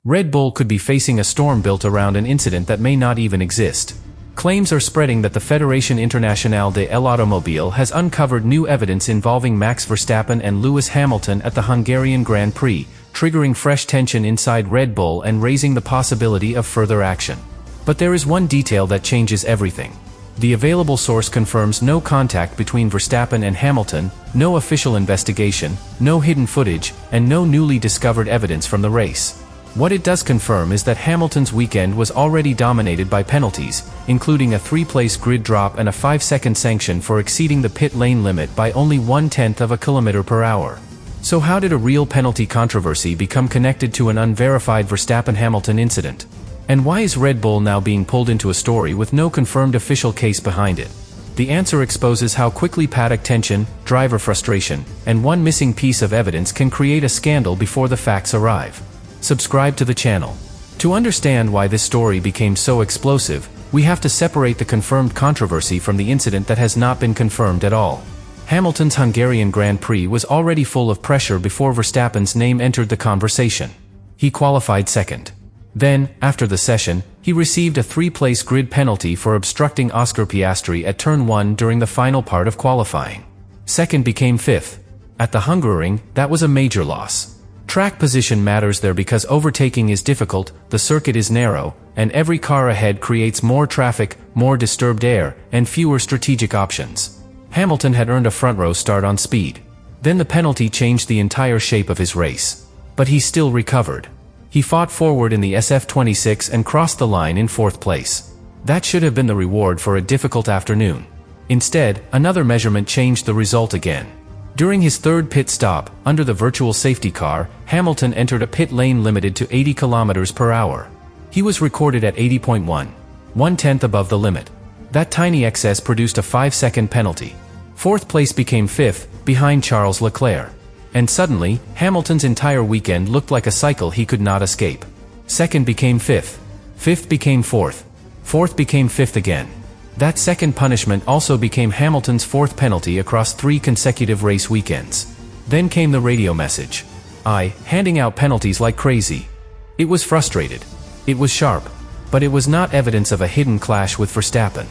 Red Bull could be facing a storm built around an incident that may not even exist. Claims are spreading that the Fédération Internationale de l'Automobile has uncovered new evidence involving Max Verstappen and Lewis Hamilton at the Hungarian Grand Prix, triggering fresh tension inside Red Bull and raising the possibility of further action. But there is one detail that changes everything. The available source confirms no contact between Verstappen and Hamilton, no official investigation, no hidden footage, and no newly discovered evidence from the race. What it does confirm is that Hamilton's weekend was already dominated by penalties, including a 3-place grid drop and a 5-second sanction for exceeding the pit lane limit by only 1/10 of a kilometer per hour. So how did a real penalty controversy become connected to an unverified Verstappen-Hamilton incident? And why is Red Bull now being pulled into a story with no confirmed official case behind it? The answer exposes how quickly paddock tension, driver frustration, and one missing piece of evidence can create a scandal before the facts arrive. Subscribe to the channel. To understand why this story became so explosive, we have to separate the confirmed controversy from the incident that has not been confirmed at all. Hamilton's Hungarian Grand Prix was already full of pressure before Verstappen's name entered the conversation. He qualified second. Then, after the session, he received a 3-place grid penalty for obstructing Oscar Piastri at turn 1 during the final part of qualifying. Second became 5th. At the Hungaroring, that was a major loss. Track position matters there because overtaking is difficult, the circuit is narrow, and every car ahead creates more traffic, more disturbed air, and fewer strategic options. Hamilton had earned a front-row start on speed. Then the penalty changed the entire shape of his race. But he still recovered. He fought forward in the SF26 and crossed the line in 4th place. That should have been the reward for a difficult afternoon. Instead, another measurement changed the result again. During his 3rd pit stop, under the virtual safety car, Hamilton entered a pit lane limited to 80 km per hour. He was recorded at 80.1, 1/10 above the limit. That tiny excess produced a 5-second penalty. 4th place became 5th, behind Charles Leclerc. And suddenly, Hamilton's entire weekend looked like a cycle he could not escape. 2nd became 5th. 5th became 4th. 4th became 5th again. That second punishment also became Hamilton's 4th penalty across 3 consecutive race weekends. Then came the radio message. Handing out penalties like crazy. It was frustrated. It was sharp. But it was not evidence of a hidden clash with Verstappen.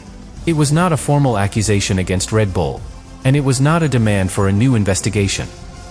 It was not a formal accusation against Red Bull. And it was not a demand for a new investigation.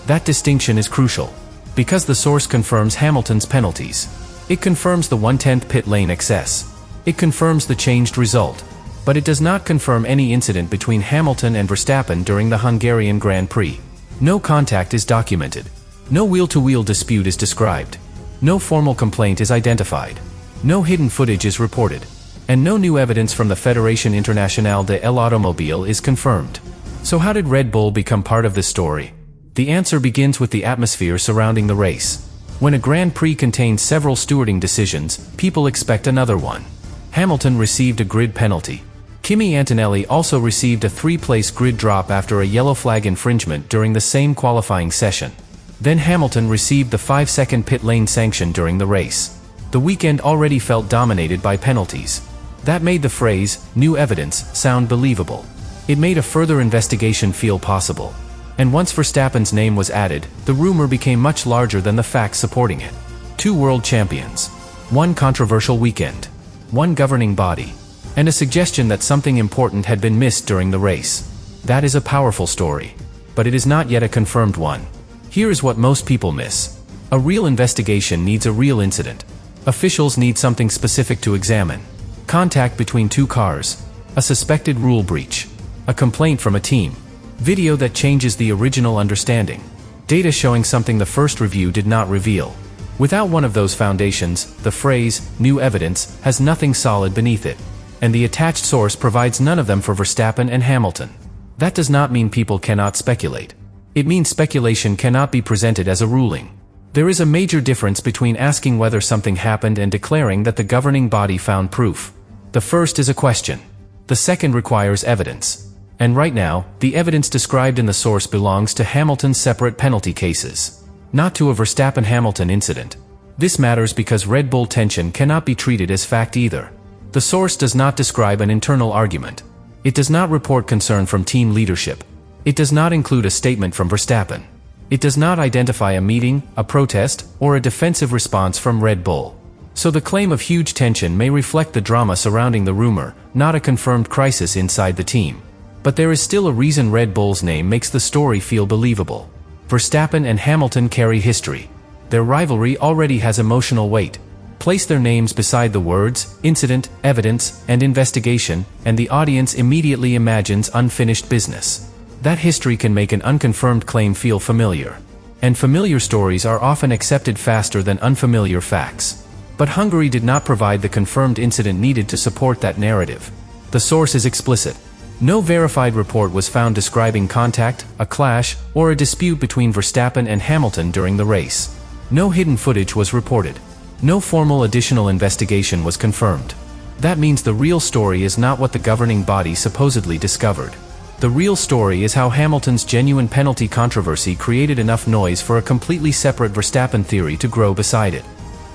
That distinction is crucial. Because the source confirms Hamilton's penalties. It confirms the 1/10 pit lane excess. It confirms the changed result. But it does not confirm any incident between Hamilton and Verstappen during the Hungarian Grand Prix. No contact is documented. No wheel-to-wheel dispute is described. No formal complaint is identified. No hidden footage is reported. And no new evidence from the Fédération Internationale de l'Automobile is confirmed. So how did Red Bull become part of this story? The answer begins with the atmosphere surrounding the race. When a Grand Prix contains several stewarding decisions, people expect another one. Hamilton received a grid penalty. Kimi Antonelli also received a 3-place grid drop after a yellow flag infringement during the same qualifying session. Then Hamilton received the 5-second pit lane sanction during the race. The weekend already felt dominated by penalties. That made the phrase, "new evidence," sound believable. It made a further investigation feel possible. And once Verstappen's name was added, the rumor became much larger than the facts supporting it. 2 world champions. 1 controversial weekend. 1 governing body. And a suggestion that something important had been missed during the race. That is a powerful story. But it is not yet a confirmed one. Here is what most people miss. A real investigation needs a real incident. Officials need something specific to examine. Contact between 2 cars. A suspected rule breach. A complaint from a team. Video that changes the original understanding. Data showing something the first review did not reveal. Without one of those foundations, the phrase, "new evidence," has nothing solid beneath it. And the attached source provides none of them for Verstappen and Hamilton. That does not mean people cannot speculate. It means speculation cannot be presented as a ruling. There is a major difference between asking whether something happened and declaring that the governing body found proof. The first is a question. The second requires evidence. And right now, the evidence described in the source belongs to Hamilton's separate penalty cases. Not to a Verstappen-Hamilton incident. This matters because Red Bull tension cannot be treated as fact either. The source does not describe an internal argument. It does not report concern from team leadership. It does not include a statement from Verstappen. It does not identify a meeting, a protest, or a defensive response from Red Bull. So the claim of huge tension may reflect the drama surrounding the rumor, not a confirmed crisis inside the team. But there is still a reason Red Bull's name makes the story feel believable. Verstappen and Hamilton carry history. Their rivalry already has emotional weight. Place their names beside the words, incident, evidence, and investigation, and the audience immediately imagines unfinished business. That history can make an unconfirmed claim feel familiar. And familiar stories are often accepted faster than unfamiliar facts. But Hungary did not provide the confirmed incident needed to support that narrative. The source is explicit. No verified report was found describing contact, a clash, or a dispute between Verstappen and Hamilton during the race. No hidden footage was reported. No formal additional investigation was confirmed. That means the real story is not what the governing body supposedly discovered. The real story is how Hamilton's genuine penalty controversy created enough noise for a completely separate Verstappen theory to grow beside it.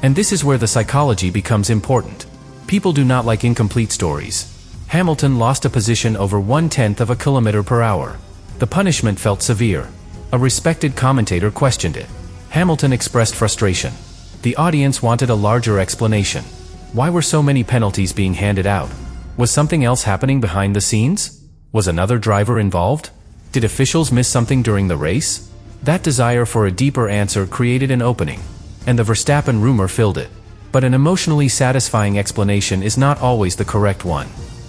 And this is where the psychology becomes important. People do not like incomplete stories. Hamilton lost a position over 1/10 of a kilometer per hour. The punishment felt severe. A respected commentator questioned it. Hamilton expressed frustration. The audience wanted a larger explanation. Why were so many penalties being handed out? Was something else happening behind the scenes? Was another driver involved? Did officials miss something during the race? That desire for a deeper answer created an opening, and the Verstappen rumor filled it. But an emotionally satisfying explanation is not always the correct one.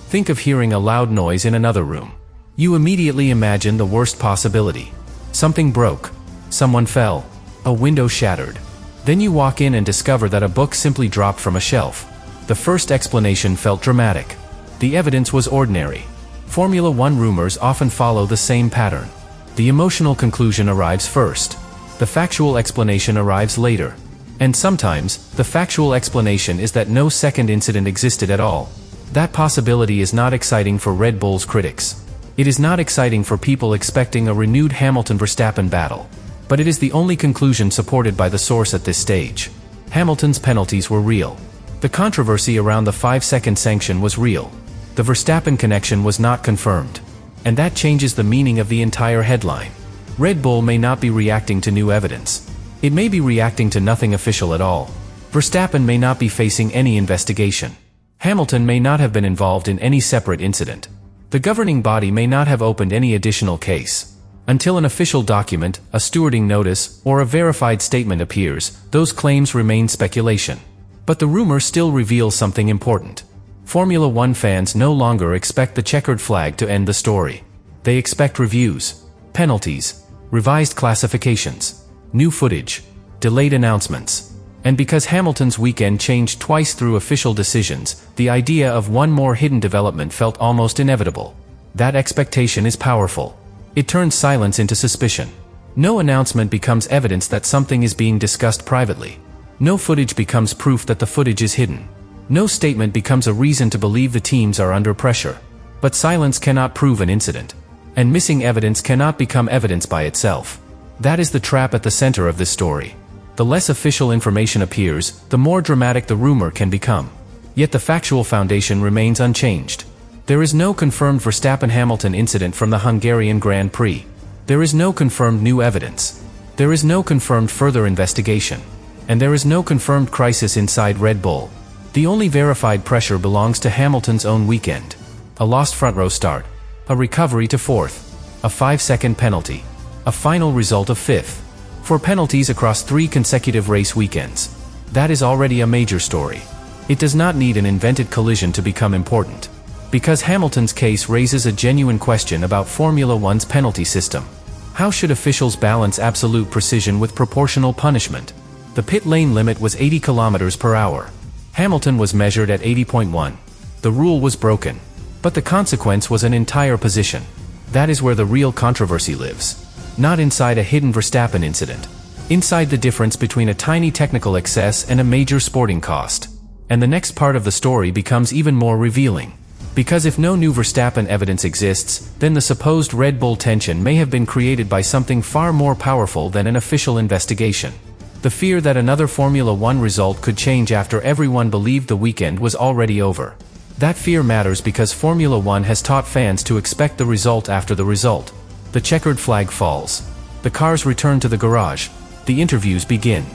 Think of hearing a loud noise in another room. You immediately imagine the worst possibility. Something broke. Someone fell. A window shattered. Then you walk in and discover that a book simply dropped from a shelf. The first explanation felt dramatic. The evidence was ordinary. Formula One rumors often follow the same pattern. The emotional conclusion arrives first. The factual explanation arrives later. And sometimes, the factual explanation is that no second incident existed at all. That possibility is not exciting for Red Bull's critics. It is not exciting for people expecting a renewed Hamilton-Verstappen battle. But it is the only conclusion supported by the source at this stage. Hamilton's penalties were real. The controversy around the 5-second sanction was real. The Verstappen connection was not confirmed. And that changes the meaning of the entire headline. Red Bull may not be reacting to new evidence. It may be reacting to nothing official at all. Verstappen may not be facing any investigation. Hamilton may not have been involved in any separate incident. The governing body may not have opened any additional case. Until an official document, a stewarding notice, or a verified statement appears, those claims remain speculation. But the rumor still reveals something important. Formula One fans no longer expect the checkered flag to end the story. They expect reviews, penalties, revised classifications, new footage, delayed announcements. And because Hamilton's weekend changed twice through official decisions, the idea of one more hidden development felt almost inevitable. That expectation is powerful. It turns silence into suspicion. No announcement becomes evidence that something is being discussed privately. No footage becomes proof that the footage is hidden. No statement becomes a reason to believe the teams are under pressure. But silence cannot prove an incident. And missing evidence cannot become evidence by itself. That is the trap at the center of this story. The less official information appears, the more dramatic the rumor can become. Yet the factual foundation remains unchanged. There is no confirmed Verstappen-Hamilton incident from the Hungarian Grand Prix. There is no confirmed new evidence. There is no confirmed further investigation. And there is no confirmed crisis inside Red Bull. The only verified pressure belongs to Hamilton's own weekend. A lost front row start. A recovery to fourth. A 5-second penalty. A final result of fifth. 4 penalties across 3 consecutive race weekends. That is already a major story. It does not need an invented collision to become important. Because Hamilton's case raises a genuine question about Formula One's penalty system. How should officials balance absolute precision with proportional punishment? The pit lane limit was 80 km per hour. Hamilton was measured at 80.1. The rule was broken. But the consequence was an entire position. That is where the real controversy lives. Not inside a hidden Verstappen incident. Inside the difference between a tiny technical excess and a major sporting cost. And the next part of the story becomes even more revealing. Because if no new Verstappen evidence exists, then the supposed Red Bull tension may have been created by something far more powerful than an official investigation. The fear that another Formula One result could change after everyone believed the weekend was already over. That fear matters because Formula One has taught fans to expect the result after the result. The checkered flag falls. The cars return to the garage. The interviews begin.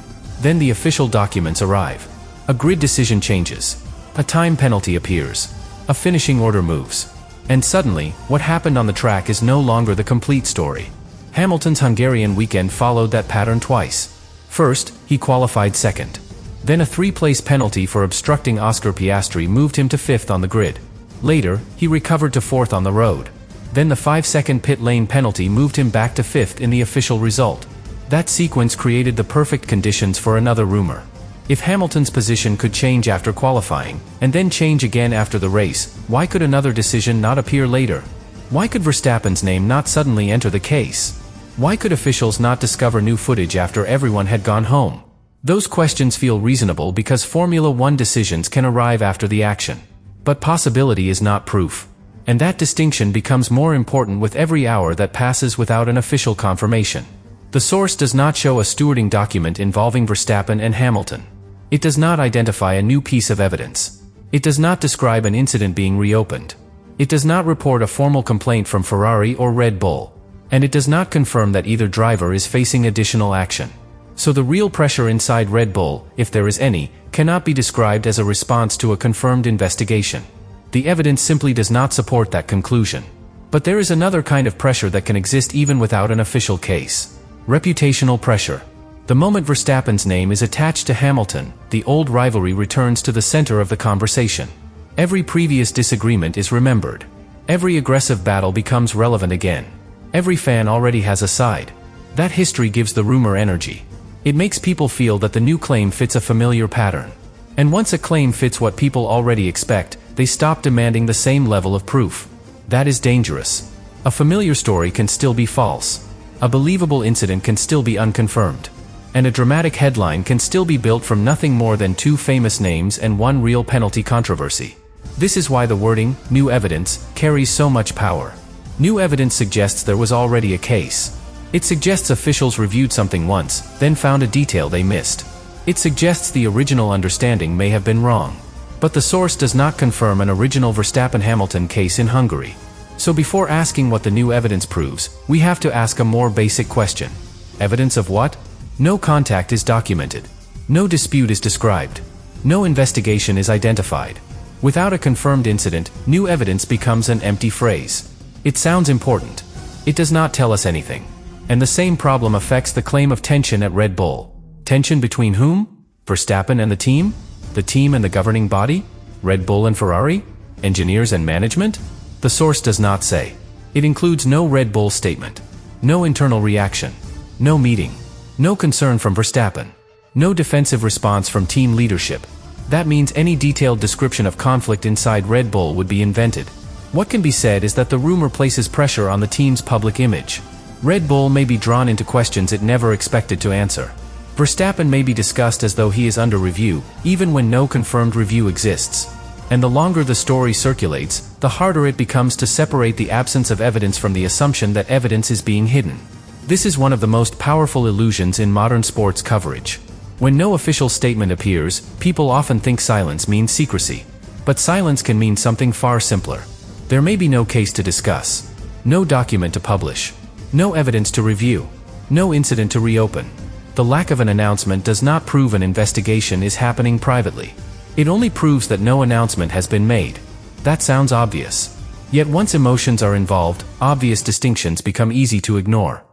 Then the official documents arrive. A grid decision changes. A time penalty appears. A finishing order moves. And suddenly, what happened on the track is no longer the complete story. Hamilton's Hungarian weekend followed that pattern twice. First, he qualified second. Then a 3-place penalty for obstructing Oscar Piastri moved him to 5th on the grid. Later, he recovered to 4th on the road. Then the 5-second pit lane penalty moved him back to 5th in the official result. That sequence created the perfect conditions for another rumor. If Hamilton's position could change after qualifying, and then change again after the race, why could another decision not appear later? Why could Verstappen's name not suddenly enter the case? Why could officials not discover new footage after everyone had gone home? Those questions feel reasonable because Formula One decisions can arrive after the action. But possibility is not proof. And that distinction becomes more important with every hour that passes without an official confirmation. The source does not show a stewarding document involving Verstappen and Hamilton. It does not identify a new piece of evidence. It does not describe an incident being reopened. It does not report a formal complaint from Ferrari or Red Bull. And it does not confirm that either driver is facing additional action. So the real pressure inside Red Bull, if there is any, cannot be described as a response to a confirmed investigation. The evidence simply does not support that conclusion. But there is another kind of pressure that can exist even without an official case. Reputational pressure. The moment Verstappen's name is attached to Hamilton, the old rivalry returns to the center of the conversation. Every previous disagreement is remembered. Every aggressive battle becomes relevant again. Every fan already has a side. That history gives the rumor energy. It makes people feel that the new claim fits a familiar pattern. And once a claim fits what people already expect, they stop demanding the same level of proof. That is dangerous. A familiar story can still be false. A believable incident can still be unconfirmed. And a dramatic headline can still be built from nothing more than 2 famous names and 1 real penalty controversy. This is why the wording, new evidence, carries so much power. New evidence suggests there was already a case. It suggests officials reviewed something once, then found a detail they missed. It suggests the original understanding may have been wrong. But the source does not confirm an original Verstappen-Hamilton case in Hungary. So before asking what the new evidence proves, we have to ask a more basic question. Evidence of what? No contact is documented. No dispute is described. No investigation is identified. Without a confirmed incident, new evidence becomes an empty phrase. It sounds important. It does not tell us anything. And the same problem affects the claim of tension at Red Bull. Tension between whom? Verstappen and the team? The team and the governing body? Red Bull and Ferrari? Engineers and management? The source does not say. It includes no Red Bull statement. No internal reaction. No meeting. No concern from Verstappen. No defensive response from team leadership. That means any detailed description of conflict inside Red Bull would be invented. What can be said is that the rumor places pressure on the team's public image. Red Bull may be drawn into questions it never expected to answer. Verstappen may be discussed as though he is under review, even when no confirmed review exists. And the longer the story circulates, the harder it becomes to separate the absence of evidence from the assumption that evidence is being hidden. This is one of the most powerful illusions in modern sports coverage. When no official statement appears, people often think silence means secrecy. But silence can mean something far simpler. There may be no case to discuss. No document to publish. No evidence to review. No incident to reopen. The lack of an announcement does not prove an investigation is happening privately. It only proves that no announcement has been made. That sounds obvious. Yet once emotions are involved, obvious distinctions become easy to ignore.